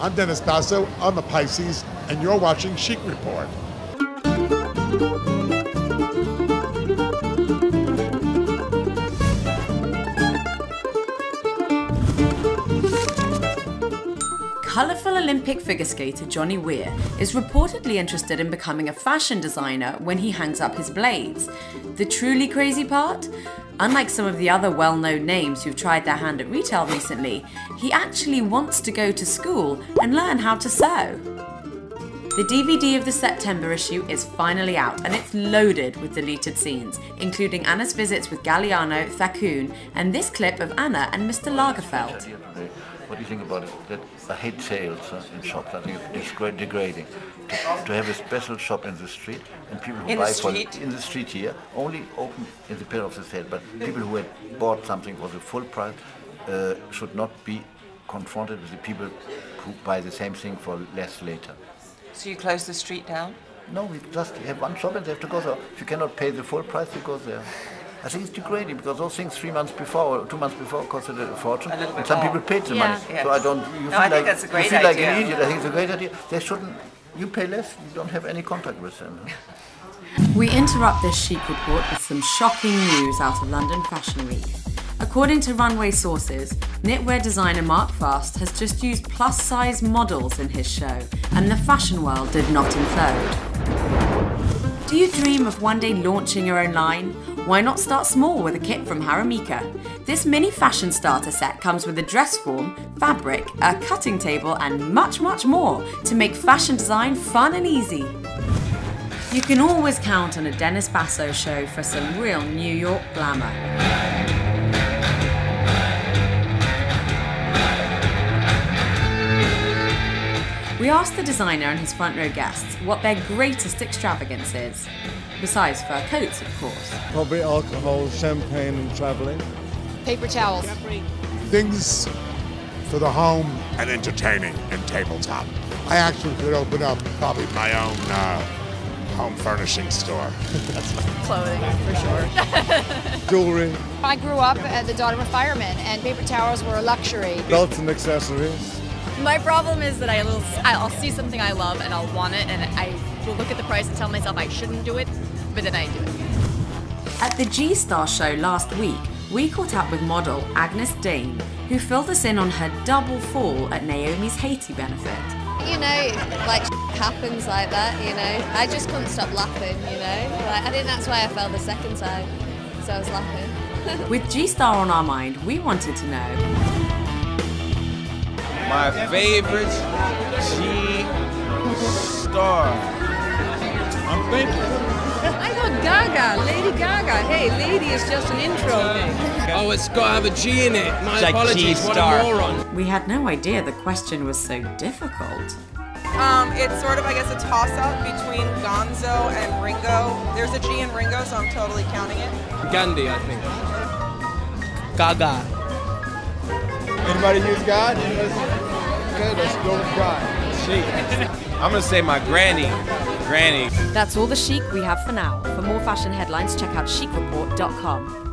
I'm Dennis Basso, I'm a Pisces, and you're watching Chic Report. Colourful Olympic figure skater Johnny Weir is reportedly interested in becoming a fashion designer when he hangs up his blades. The truly crazy part? Unlike some of the other well-known names who've tried their hand at retail recently, he actually wants to go to school and learn how to sew. The DVD of the September issue is finally out, and it's loaded with deleted scenes, including Anna's visits with Galliano, Thakoon, and this clip of Anna and Mr. Lagerfeld. What do you think about it? That I hate sales in shops. I think it's quite degrading to have a special shop in the street, and people who buy in the street here only open in the period of the sale. But people who had bought something for the full price should not be confronted with the people who buy the same thing for less later. So you close the street down? No, we just have one shop and they have to go there. If you cannot pay the full price, you go there. I think it's degrading because those things 3 months before or 2 months before costed a fortune, and some people paid the money. Yes. So I don't. I think that's a great you feel like idea. an idiot. I think it's a great idea. They shouldn't. You pay less. You don't have any contact with them. We interrupt this Chic Report with some shocking news out of London Fashion Week. According to runway sources, knitwear designer Mark Fast has just used plus-size models in his show, and the fashion world did not implode. Do you dream of one day launching your own line? Why not start small with a kit from Haramika? This mini fashion starter set comes with a dress form, fabric, a cutting table, and much, much more to make fashion design fun and easy. You can always count on a Dennis Basso show for some real New York glamour. We asked the designer and his front row guests what their greatest extravagance is. Besides fur coats, of course. Probably alcohol, champagne and travelling. Paper towels. Things for the home and entertaining and tabletop. I actually could open up probably my own home furnishing store. Clothing, for sure. Jewellery. I grew up as the daughter of a fireman, and paper towels were a luxury. Belts and accessories. My problem is that I'll see something I love and I'll want it, and I will look at the price and tell myself I shouldn't do it, but then I do it. At the G-Star show last week, we caught up with model Agnes Dane, who filled us in on her double fall at Naomi's Haiti benefit. You know, like happens like that, you know. I just couldn't stop laughing, you know. Like, I think that's why I fell the second time, so I was laughing. With G-Star on our mind, we wanted to know. My favorite G-Star. I'm thinking. I thought Gaga, Lady Gaga. Hey, lady is just an intro name. Oh, it's got to have a G in it. My apologies, what a moron. We had no idea the question was so difficult. It's sort of, I guess, a toss-up between Gonzo and Ringo. There's a G in Ringo, so I'm totally counting it. Gandhi, I think. Gaga. Anybody use God? Okay, let's go with God. Chic. I'm gonna say my granny. That's all the chic we have for now. For more fashion headlines, check out chicreport.com.